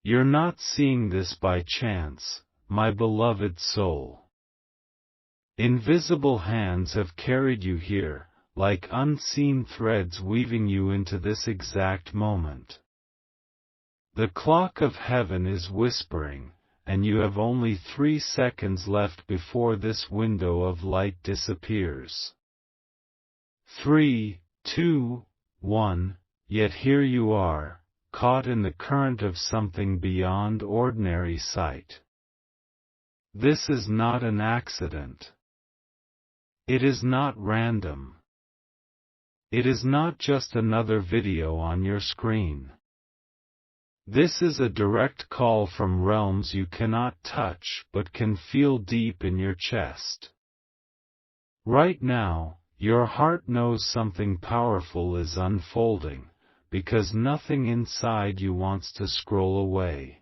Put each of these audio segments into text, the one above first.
You're not seeing this by chance, my beloved soul. Invisible hands have carried you here, like unseen threads weaving you into this exact moment. The clock of heaven is whispering, and you have only 3 seconds left before this window of light disappears. 3, 2, 1, yet here you are, caught in the current of something beyond ordinary sight. This is not an accident. It is not random. It is not just another video on your screen. This is a direct call from realms you cannot touch but can feel deep in your chest. Right now, your heart knows something powerful is unfolding, because nothing inside you wants to scroll away.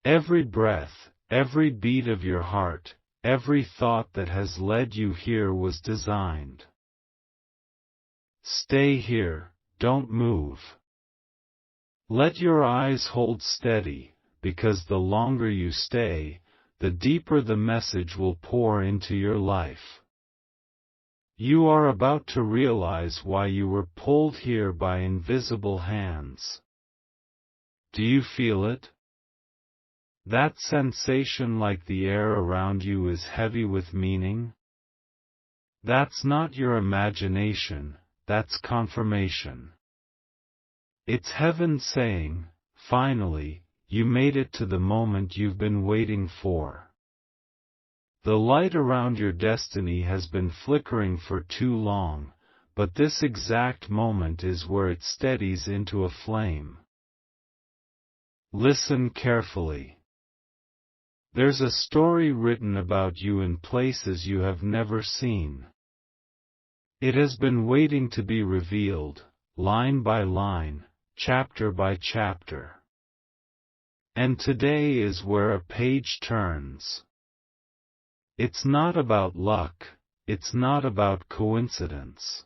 Every breath, every beat of your heart, every thought that has led you here was designed. Stay here, don't move. Let your eyes hold steady, because the longer you stay, the deeper the message will pour into your life. You are about to realize why you were pulled here by invisible hands. Do you feel it? That sensation like the air around you is heavy with meaning? That's not your imagination, that's confirmation. It's heaven saying, finally, you made it to the moment you've been waiting for. The light around your destiny has been flickering for too long, but this exact moment is where it steadies into a flame. Listen carefully. There's a story written about you in places you have never seen. It has been waiting to be revealed, line by line, chapter by chapter. And today is where a page turns. It's not about luck, it's not about coincidence.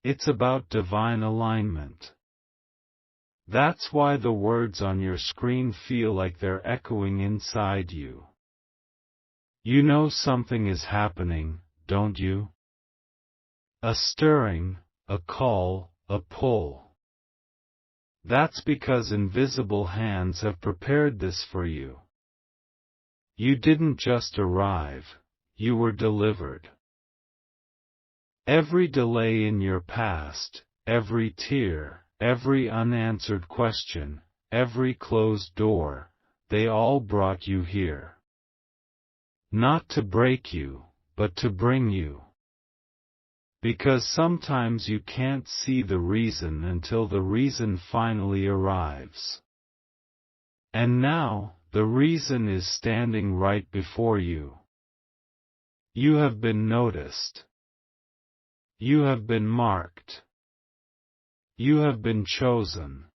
It's about divine alignment. That's why the words on your screen feel like they're echoing inside you. You know something is happening, don't you? A stirring, a call, a pull. That's because invisible hands have prepared this for you. You didn't just arrive, you were delivered. Every delay in your past, every tear, every unanswered question, every closed door, they all brought you here. Not to break you, but to bring you. Because sometimes you can't see the reason until the reason finally arrives. And now, the reason is standing right before you. You have been noticed. You have been marked. You have been chosen.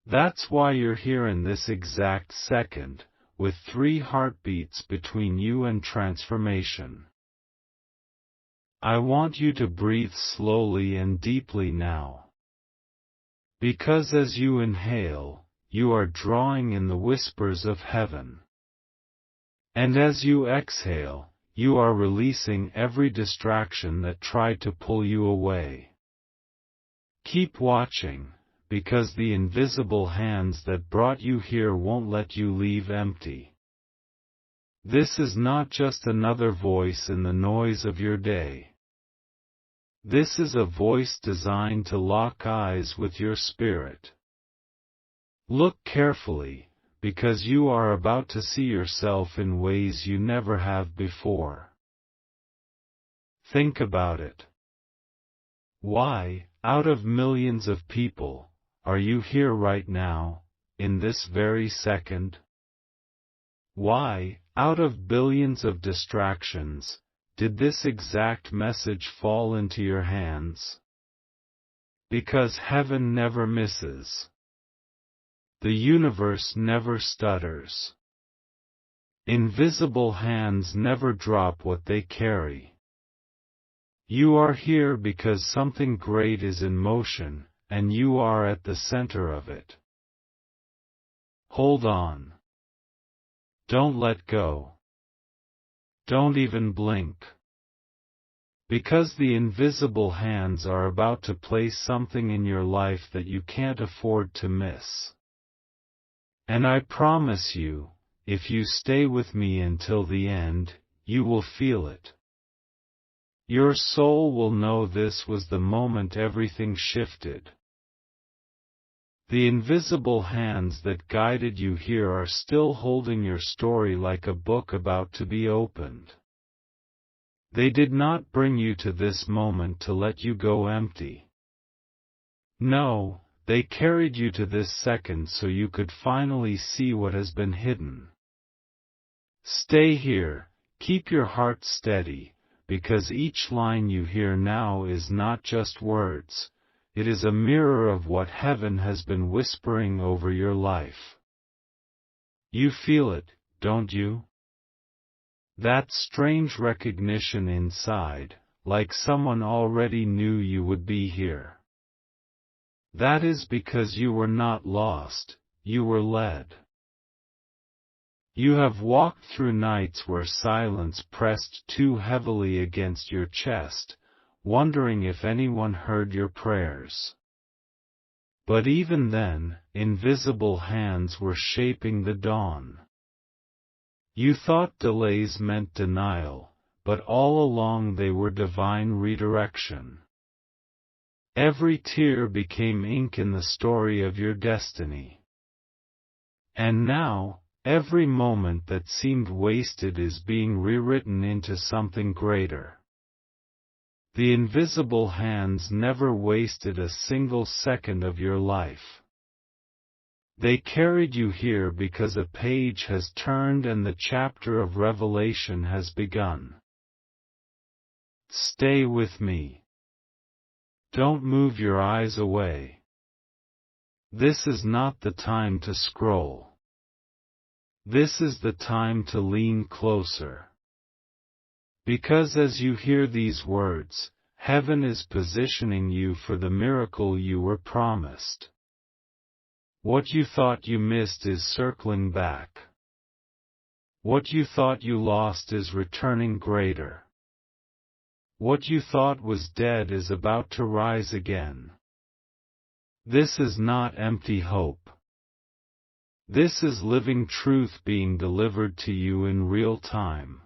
That's why you're here in this exact second, with 3 heartbeats between you and transformation. I want you to breathe slowly and deeply now. Because as you inhale, you are drawing in the whispers of heaven. And as you exhale, you are releasing every distraction that tried to pull you away. Keep watching, because the invisible hands that brought you here won't let you leave empty. This is not just another voice in the noise of your day. This is a voice designed to lock eyes with your spirit. Look carefully, because you are about to see yourself in ways you never have before. Think about it. Why, out of millions of people, are you here right now, in this very second? Why, out of billions of distractions, did this exact message fall into your hands? Because heaven never misses. The universe never stutters. Invisible hands never drop what they carry. You are here because something great is in motion, and you are at the center of it. Hold on. Don't let go. Don't even blink. Because the invisible hands are about to place something in your life that you can't afford to miss. And I promise you, if you stay with me until the end, you will feel it. Your soul will know this was the moment everything shifted. The invisible hands that guided you here are still holding your story like a book about to be opened. They did not bring you to this moment to let you go empty. No, they carried you to this second so you could finally see what has been hidden. Stay here, keep your heart steady, because each line you hear now is not just words, it is a mirror of what heaven has been whispering over your life. You feel it, don't you? That strange recognition inside, like someone already knew you would be here. That is because you were not lost, you were led. You have walked through nights where silence pressed too heavily against your chest, wondering if anyone heard your prayers. But even then, invisible hands were shaping the dawn. You thought delays meant denial, but all along they were divine redirection. Every tear became ink in the story of your destiny. And now, every moment that seemed wasted is being rewritten into something greater. The invisible hands never wasted a single second of your life. They carried you here because a page has turned and the chapter of revelation has begun. Stay with me. Don't move your eyes away. This is not the time to scroll. This is the time to lean closer. Because as you hear these words, heaven is positioning you for the miracle you were promised. What you thought you missed is circling back. What you thought you lost is returning greater. What you thought was dead is about to rise again. This is not empty hope. This is living truth being delivered to you in real time.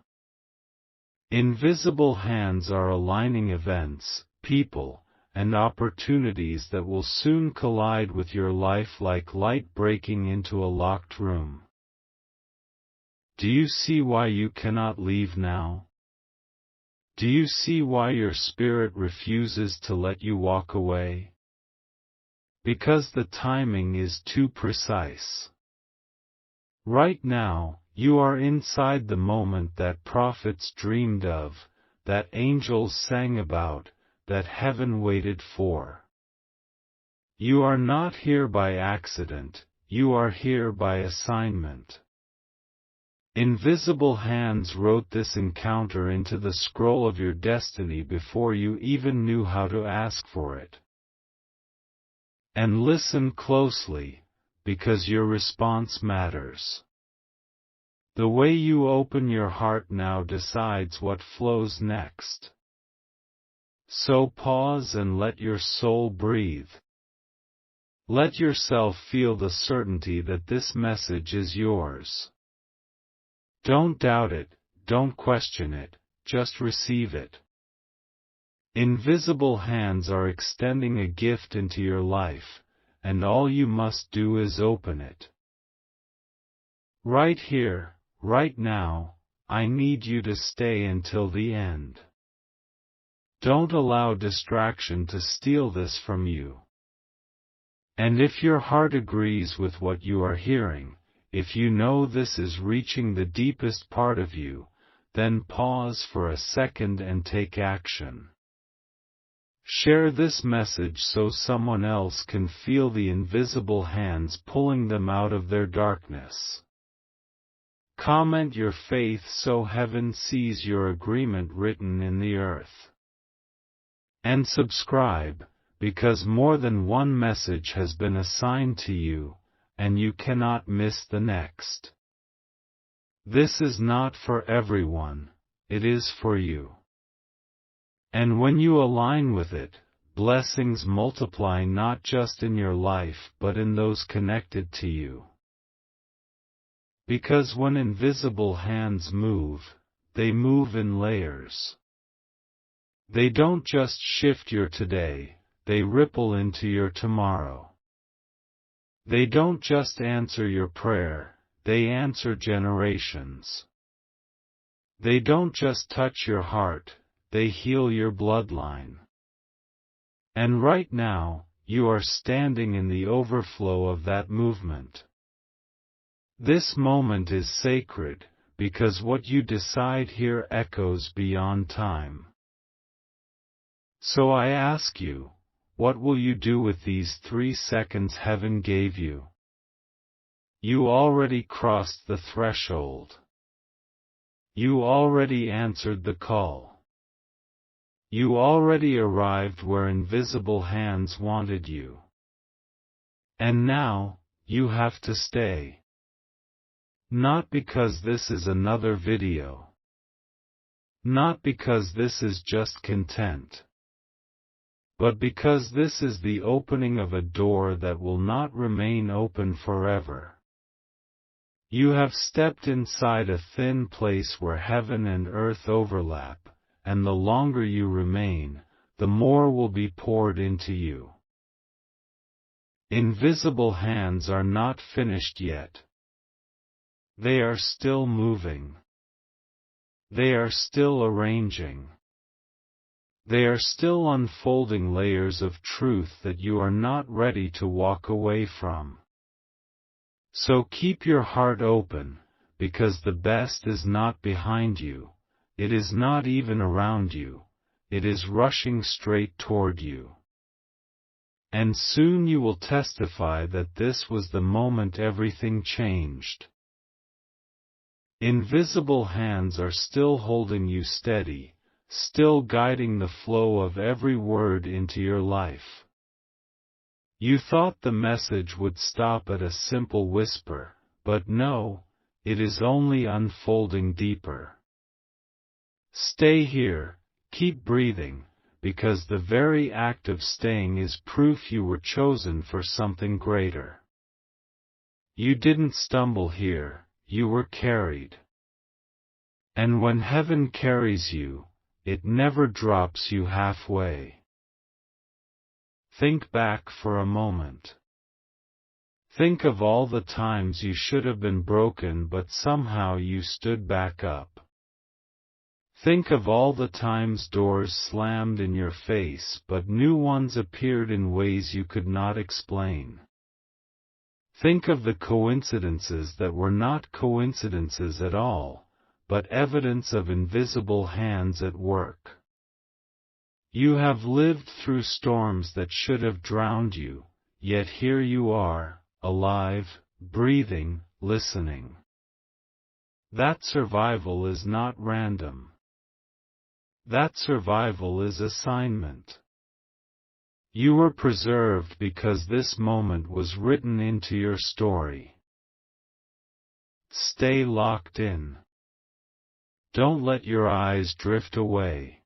Invisible hands are aligning events, people, and opportunities that will soon collide with your life like light breaking into a locked room. Do you see why you cannot leave now? Do you see why your spirit refuses to let you walk away? Because the timing is too precise. Right now, you are inside the moment that prophets dreamed of, that angels sang about, that heaven waited for. You are not here by accident, you are here by assignment. Invisible hands wrote this encounter into the scroll of your destiny before you even knew how to ask for it. And listen closely, because your response matters. The way you open your heart now decides what flows next. So pause and let your soul breathe. Let yourself feel the certainty that this message is yours. Don't doubt it, don't question it, just receive it. Invisible hands are extending a gift into your life, and all you must do is open it. Right here, right now, I need you to stay until the end. Don't allow distraction to steal this from you. And if your heart agrees with what you are hearing, if you know this is reaching the deepest part of you, then pause for a second and take action. Share this message so someone else can feel the invisible hands pulling them out of their darkness. Comment your faith so heaven sees your agreement written in the earth. And subscribe, because more than one message has been assigned to you, and you cannot miss the next. This is not for everyone, it is for you. And when you align with it, blessings multiply not just in your life but in those connected to you. Because when invisible hands move, they move in layers. They don't just shift your today, they ripple into your tomorrow. They don't just answer your prayer, they answer generations. They don't just touch your heart, they heal your bloodline. And right now, you are standing in the overflow of that movement. This moment is sacred, because what you decide here echoes beyond time. So I ask you, what will you do with these 3 seconds heaven gave you? You already crossed the threshold. You already answered the call. You already arrived where invisible hands wanted you. And now, you have to stay. Not because this is another video. Not because this is just content. But because this is the opening of a door that will not remain open forever. You have stepped inside a thin place where heaven and earth overlap, and the longer you remain, the more will be poured into you. Invisible hands are not finished yet. They are still moving. They are still arranging. They are still unfolding layers of truth that you are not ready to walk away from. So keep your heart open, because the best is not behind you, it is not even around you, it is rushing straight toward you. And soon you will testify that this was the moment everything changed. Invisible hands are still holding you steady, still guiding the flow of every word into your life. You thought the message would stop at a simple whisper, but no, it is only unfolding deeper. Stay here, keep breathing, because the very act of staying is proof you were chosen for something greater. You didn't stumble here, you were carried. And when heaven carries you, it never drops you halfway. Think back for a moment. Think of all the times you should have been broken but somehow you stood back up. Think of all the times doors slammed in your face but new ones appeared in ways you could not explain. Think of the coincidences that were not coincidences at all, but evidence of invisible hands at work. You have lived through storms that should have drowned you, yet here you are, alive, breathing, listening. That survival is not random. That survival is assignment. You were preserved because this moment was written into your story. Stay locked in. Don't let your eyes drift away.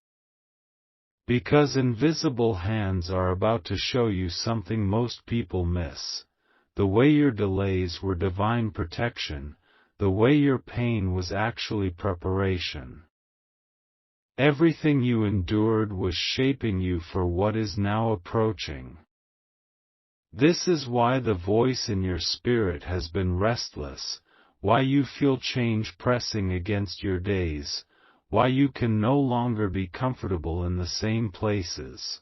Because invisible hands are about to show you something most people miss. The way your delays were divine protection, the way your pain was actually preparation. Everything you endured was shaping you for what is now approaching. This is why the voice in your spirit has been restless, why you feel change pressing against your days, why you can no longer be comfortable in the same places.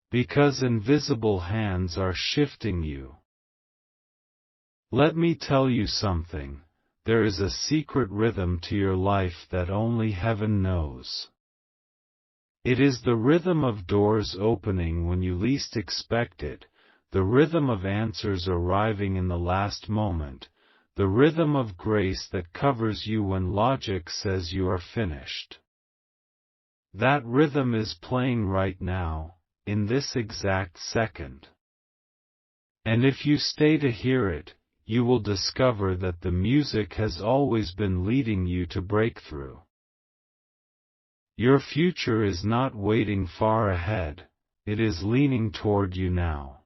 Because invisible hands are shifting you. Let me tell you something, there is a secret rhythm to your life that only heaven knows. It is the rhythm of doors opening when you least expect it, the rhythm of answers arriving in the last moment, the rhythm of grace that covers you when logic says you are finished. That rhythm is playing right now, in this exact second. And if you stay to hear it, you will discover that the music has always been leading you to breakthrough. Your future is not waiting far ahead, it is leaning toward you now.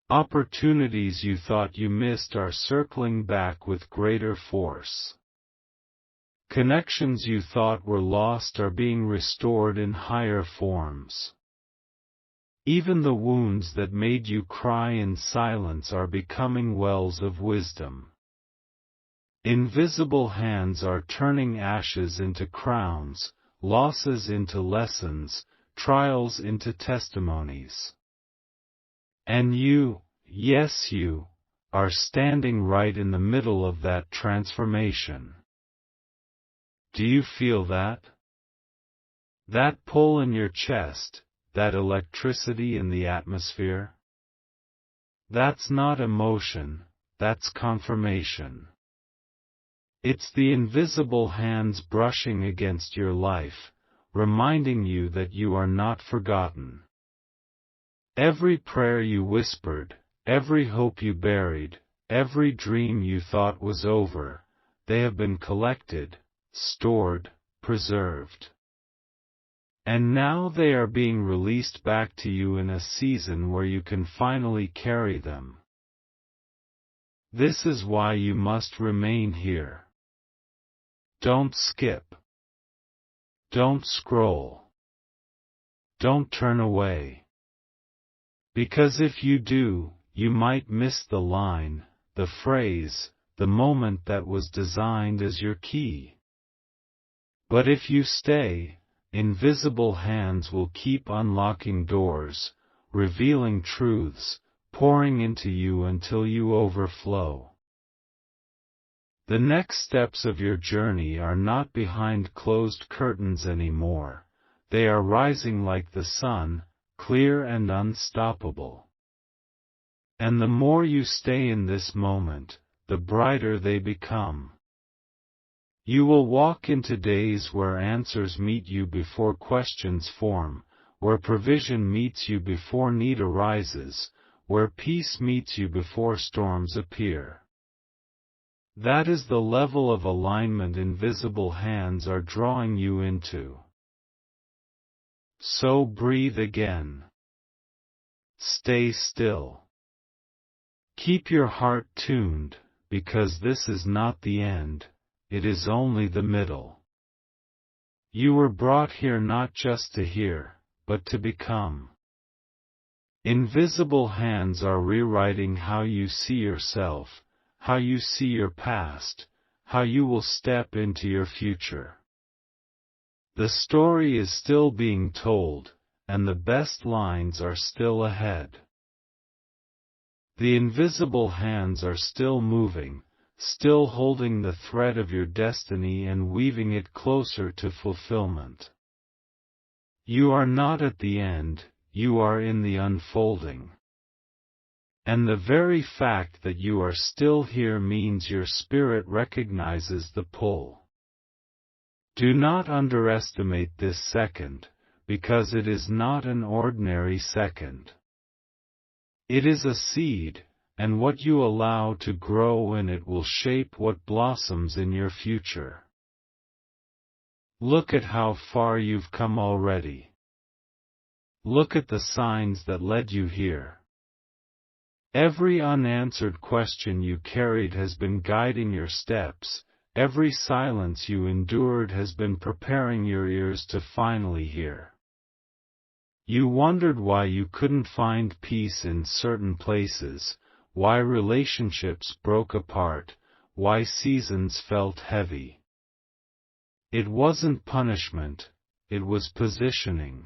Opportunities you thought you missed are circling back with greater force. Connections you thought were lost are being restored in higher forms. Even the wounds that made you cry in silence are becoming wells of wisdom. Invisible hands are turning ashes into crowns, losses into lessons, trials into testimonies. And you, yes you, are standing right in the middle of that transformation. Do you feel that? That pull in your chest, that electricity in the atmosphere? That's not emotion, that's confirmation. It's the invisible hands brushing against your life, reminding you that you are not forgotten. Every prayer you whispered, every hope you buried, every dream you thought was over, they have been collected, stored, preserved. And now they are being released back to you in a season where you can finally carry them. This is why you must remain here. Don't skip. Don't scroll. Don't turn away. Because if you do, you might miss the line, the phrase, the moment that was designed as your key. But if you stay, invisible hands will keep unlocking doors, revealing truths, pouring into you until you overflow. The next steps of your journey are not behind closed curtains anymore, they are rising like the sun, clear and unstoppable. And the more you stay in this moment, the brighter they become. You will walk into days where answers meet you before questions form, where provision meets you before need arises, where peace meets you before storms appear. That is the level of alignment invisible hands are drawing you into. So breathe again. Stay still. Keep your heart tuned, because this is not the end, it is only the middle. You were brought here not just to hear, but to become. Invisible hands are rewriting how you see yourself, how you see your past, how you will step into your future. The story is still being told, and the best lines are still ahead. The invisible hands are still moving, still holding the thread of your destiny and weaving it closer to fulfillment. You are not at the end, you are in the unfolding. And the very fact that you are still here means your spirit recognizes the pull. Do not underestimate this second, because it is not an ordinary second. It is a seed, and what you allow to grow in it will shape what blossoms in your future. Look at how far you've come already. Look at the signs that led you here. Every unanswered question you carried has been guiding your steps. Every silence you endured has been preparing your ears to finally hear. You wondered why you couldn't find peace in certain places, why relationships broke apart, why seasons felt heavy. It wasn't punishment, it was positioning.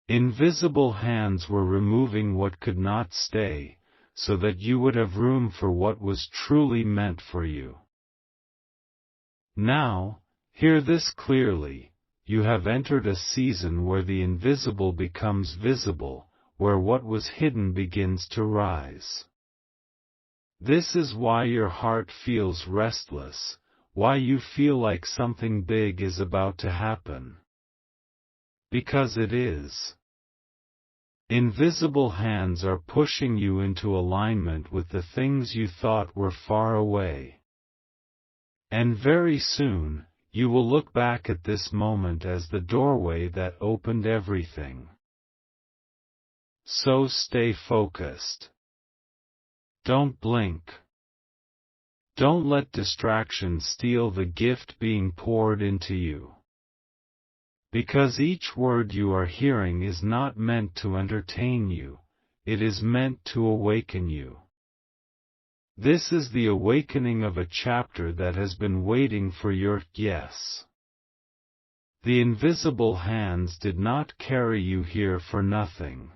Invisible hands were removing what could not stay, so that you would have room for what was truly meant for you. Now, hear this clearly, you have entered a season where the invisible becomes visible, where what was hidden begins to rise. This is why your heart feels restless, why you feel like something big is about to happen. Because it is. Invisible hands are pushing you into alignment with the things you thought were far away. And very soon, you will look back at this moment as the doorway that opened everything. So stay focused. Don't blink. Don't let distraction steal the gift being poured into you. Because each word you are hearing is not meant to entertain you, it is meant to awaken you. This is the awakening of a chapter that has been waiting for your yes. The invisible hands did not carry you here for nothing.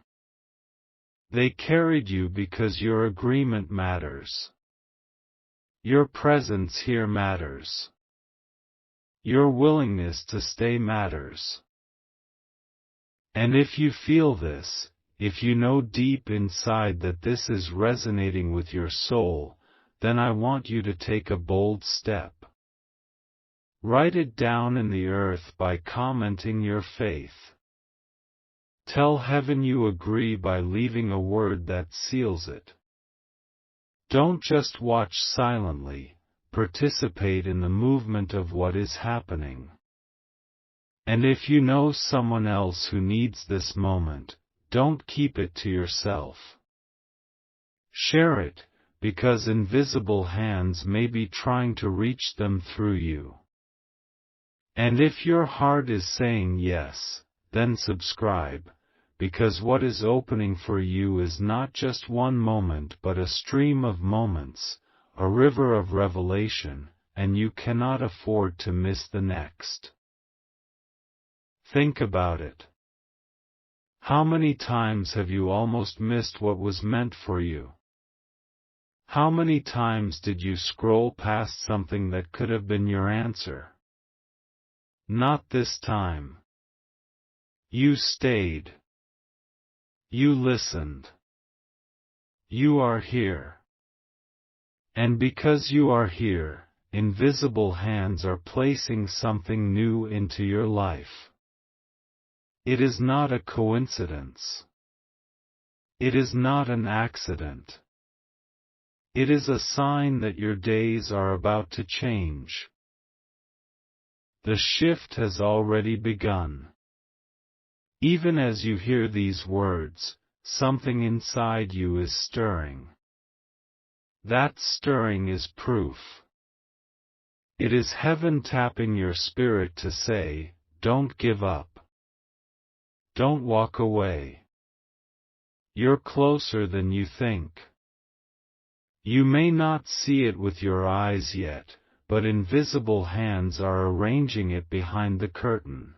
They carried you because your agreement matters. Your presence here matters. Your willingness to stay matters. And if you feel this, if you know deep inside that this is resonating with your soul, then I want you to take a bold step. Write it down in the earth by commenting your faith. Tell heaven you agree by leaving a word that seals it. Don't just watch silently, participate in the movement of what is happening. And if you know someone else who needs this moment, don't keep it to yourself. Share it, because invisible hands may be trying to reach them through you. And if your heart is saying yes, then subscribe, because what is opening for you is not just one moment but a stream of moments, a river of revelation, and you cannot afford to miss the next. Think about it. How many times have you almost missed what was meant for you? How many times did you scroll past something that could have been your answer? Not this time. You stayed. You listened. You are here. And because you are here, invisible hands are placing something new into your life. It is not a coincidence. It is not an accident. It is a sign that your days are about to change. The shift has already begun. Even as you hear these words, something inside you is stirring. That stirring is proof. It is heaven tapping your spirit to say, don't give up. Don't walk away. You're closer than you think. You may not see it with your eyes yet, but invisible hands are arranging it behind the curtain.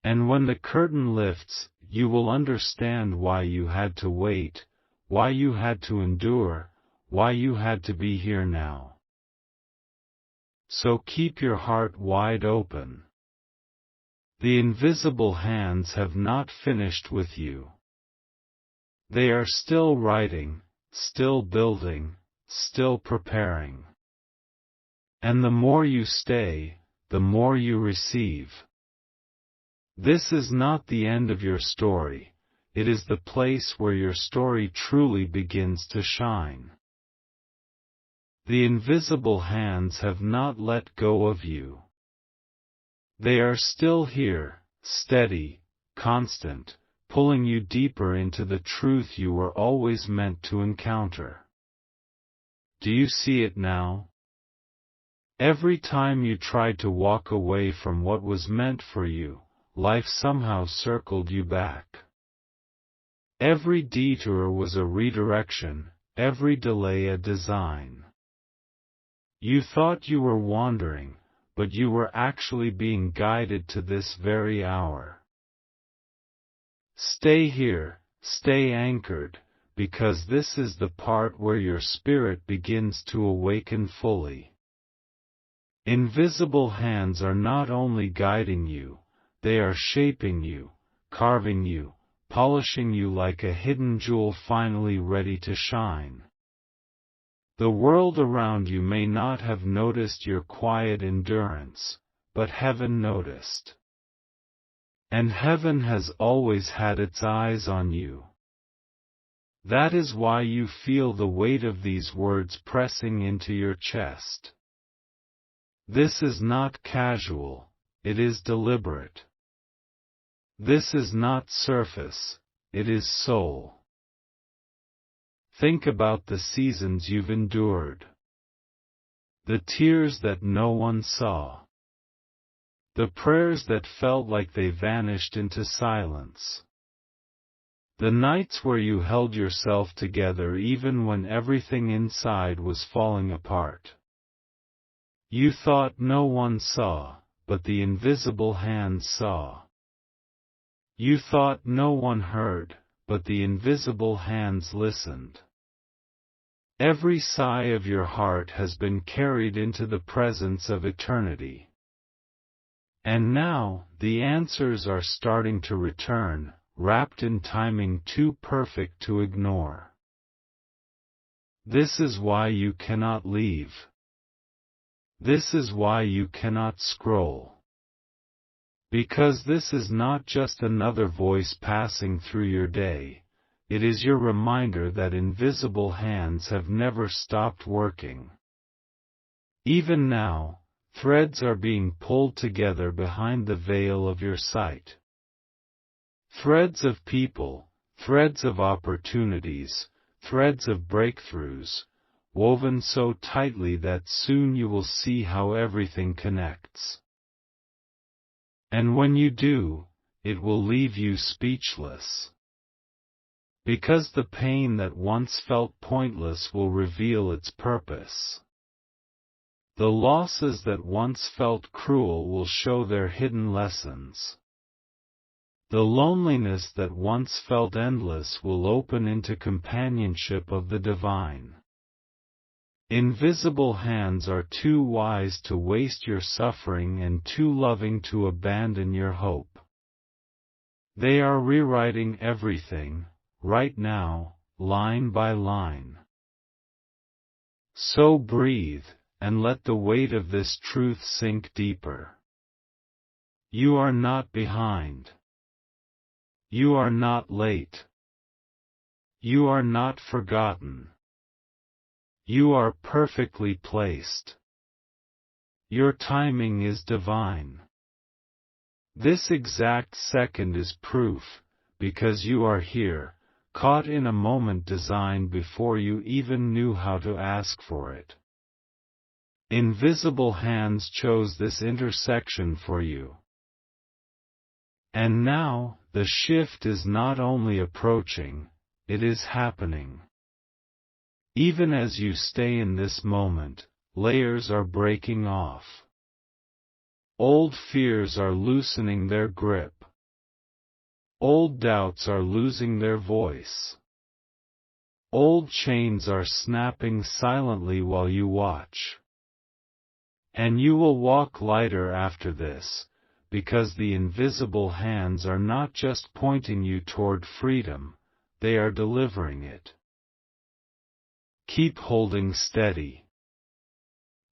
And when the curtain lifts, you will understand why you had to wait, why you had to endure, why you had to be here now. So keep your heart wide open. The invisible hands have not finished with you. They are still writing, still building, still preparing. And the more you stay, the more you receive. This is not the end of your story, it is the place where your story truly begins to shine. The invisible hands have not let go of you. They are still here, steady, constant, pulling you deeper into the truth you were always meant to encounter. Do you see it now? Every time you tried to walk away from what was meant for you, life somehow circled you back. Every detour was a redirection, every delay a design. You thought you were wandering, but you were actually being guided to this very hour. Stay here, stay anchored, because this is the part where your spirit begins to awaken fully. Invisible hands are not only guiding you, they are shaping you, carving you, polishing you like a hidden jewel finally ready to shine. The world around you may not have noticed your quiet endurance, but heaven noticed. And heaven has always had its eyes on you. That is why you feel the weight of these words pressing into your chest. This is not casual, it is deliberate. This is not surface, it is soul. Think about the seasons you've endured. The tears that no one saw. The prayers that felt like they vanished into silence. The nights where you held yourself together even when everything inside was falling apart. You thought no one saw, but the invisible hands saw. You thought no one heard, but the invisible hands listened. Every sigh of your heart has been carried into the presence of eternity. And now, the answers are starting to return, wrapped in timing too perfect to ignore. This is why you cannot leave. This is why you cannot scroll. Because this is not just another voice passing through your day, it is your reminder that invisible hands have never stopped working. Even now, threads are being pulled together behind the veil of your sight. Threads of people, threads of opportunities, threads of breakthroughs, woven so tightly that soon you will see how everything connects. And when you do, it will leave you speechless. Because the pain that once felt pointless will reveal its purpose. The losses that once felt cruel will show their hidden lessons. The loneliness that once felt endless will open into companionship of the divine. Invisible hands are too wise to waste your suffering and too loving to abandon your hope. They are rewriting everything, right now, line by line. So breathe, and let the weight of this truth sink deeper. You are not behind. You are not late. You are not forgotten. You are perfectly placed. Your timing is divine. This exact second is proof, because you are here, caught in a moment designed before you even knew how to ask for it. Invisible hands chose this intersection for you. And now, the shift is not only approaching, it is happening. Even as you stay in this moment, layers are breaking off. Old fears are loosening their grip. Old doubts are losing their voice. Old chains are snapping silently while you watch. And you will walk lighter after this, because the invisible hands are not just pointing you toward freedom, they are delivering it. Keep holding steady.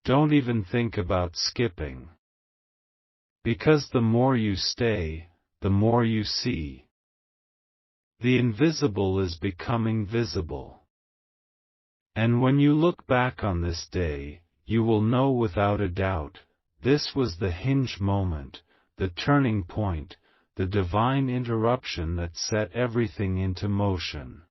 Don't even think about skipping. Because the more you stay, the more you see. The invisible is becoming visible. And when you look back on this day, you will know without a doubt, this was the hinge moment, the turning point, the divine interruption that set everything into motion.